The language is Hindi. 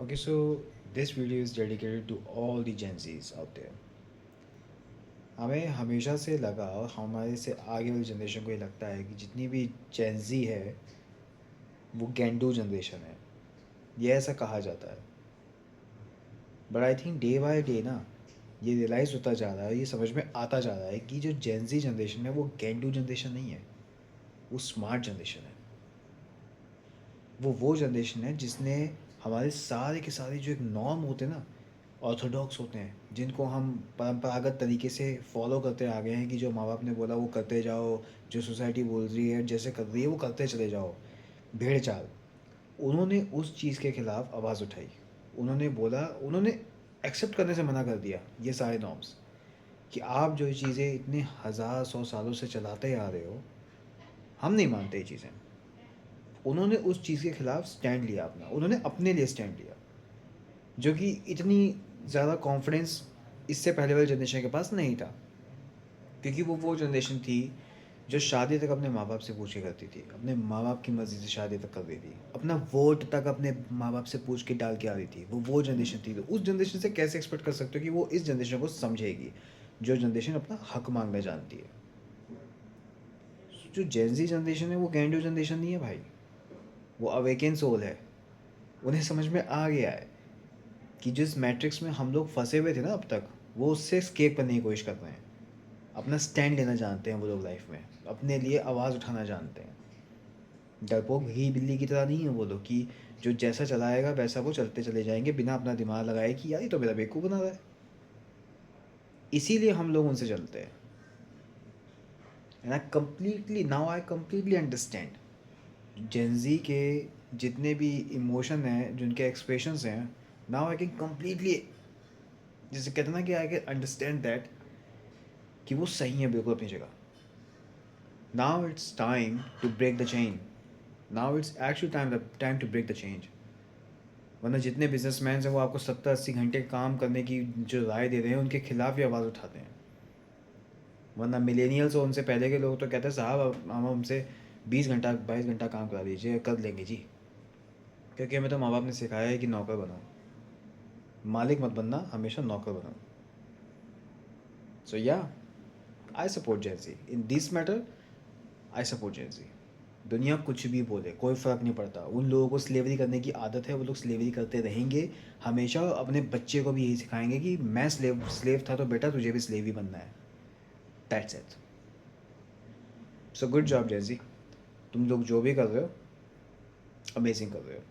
Okay, so this video is dedicated to all the Gen Zs out there. हमें हमेशा से लगा और हमारे से आगे वाली जनरेशन को ये लगता है कि जितनी भी Gen Z है वो गेंडू जनरेशन है, ये ऐसा कहा जाता है. But I think day by day ना ये रियलाइज़ होता जा रहा है, ये समझ में आता जा रहा है कि जो Gen Z जनरेशन है वो गेंडू जनरेशन नहीं है, वो स्मार्ट जनरेशन है. वो जनरेशन है जिसने हमारे सारे के सारे जो एक नॉर्म होते हैं ना, ऑर्थोडॉक्स होते हैं, जिनको हम परंपरागत तरीके से फॉलो करते आ गए हैं कि जो माँ बाप ने बोला वो करते जाओ, जो सोसाइटी बोल रही है जैसे कर रही है वो करते चले जाओ, भेड़ चाल. उन्होंने उस चीज़ के ख़िलाफ़ आवाज़ उठाई. उन्होंने बोला, उन्होंने एक्सेप्ट करने से मना कर दिया ये सारे नॉर्म्स कि आप जो ये चीज़ें इतने हज़ार 100 सालों से चलाते आ रहे हो, हम नहीं मानते ये चीज़ें. उन्होंने उस चीज़ के ख़िलाफ़ स्टैंड लिया अपना, उन्होंने अपने लिए स्टैंड लिया, जो कि इतनी ज़्यादा कॉन्फिडेंस इससे पहले वाली जनरेशन के पास नहीं था, क्योंकि वो जनरेशन थी जो शादी तक अपने माँ बाप से पूछ के करती थी, अपने माँ बाप की मर्ज़ी से शादी तक कर रही थी, अपना वोट तक अपने माँ बाप से पूछ के डाल के आ रही थी. वो जनरेशन थी. तो उस जनरेशन से कैसे एक्सपेक्ट कर सकते हो कि वो इस जनरेशन को समझेगी, जो जनरेशन अपना हक मांगना जानती है. जो जेनजी जनरेशन है वो गैंडो जनरेशन नहीं है भाई, वो अवेकन सोल है. उन्हें समझ में आ गया है कि जिस मैट्रिक्स में हम लोग फंसे हुए थे ना अब तक, वो उससे स्केप करने की कोशिश कर रहे हैं. अपना स्टैंड लेना जानते हैं वो लोग लाइफ में, अपने लिए आवाज़ उठाना जानते हैं. डरपोक ही बिल्ली की तरह नहीं है वो लोग कि जो जैसा चलाएगा वैसा वो चलते चले जाएंगे बिना अपना दिमाग लगाए कि यार ये तो मेरा बेवकूफ़ बना रहा है. इसीलिए हम लोग उनसे चलते हैं. And I completely understand Gen Z के जितने भी इमोशन हैं, जिनके एक्सप्रेशंस हैं. नाउ आई कैन कम्प्लीटली, जैसे कहते हैं ना कि आई कैन अंडरस्टैंड दैट कि वो सही है बिल्कुल अपनी जगह. Now it's time to break the chain. Now it's actually time to break the change. वरना जितने बिजनेसमैन हैं वो आपको 70-80 घंटे काम करने की जो राय दे रहे हैं उनके खिलाफ ही आवाज़ उठाते हैं. वरना मिलेनियल्स और उनसे पहले के लोग तो कहते हैं साहब हम हमसे 20 घंटा 22 घंटा काम करा दीजिए, कर लेंगे जी, क्योंकि हमें तो माँ बाप ने सिखाया है कि नौकर बनो, मालिक मत बनना, हमेशा नौकर बनो. सो या, I support Gen Z in this matter. I support Gen Z. दुनिया कुछ भी बोले कोई फ़र्क नहीं पड़ता. उन लोगों को स्लेवरी करने की आदत है, वो लोग स्लेवरी करते रहेंगे हमेशा. अपने बच्चे को भी यही सिखाएंगे कि मैं स्लेव था तो बेटा तुझे भी स्लेव ही बनना है. That's it. So good job Gen Z. तुम लोग जो भी कर रहे हो अमेजिंग कर रहे हो.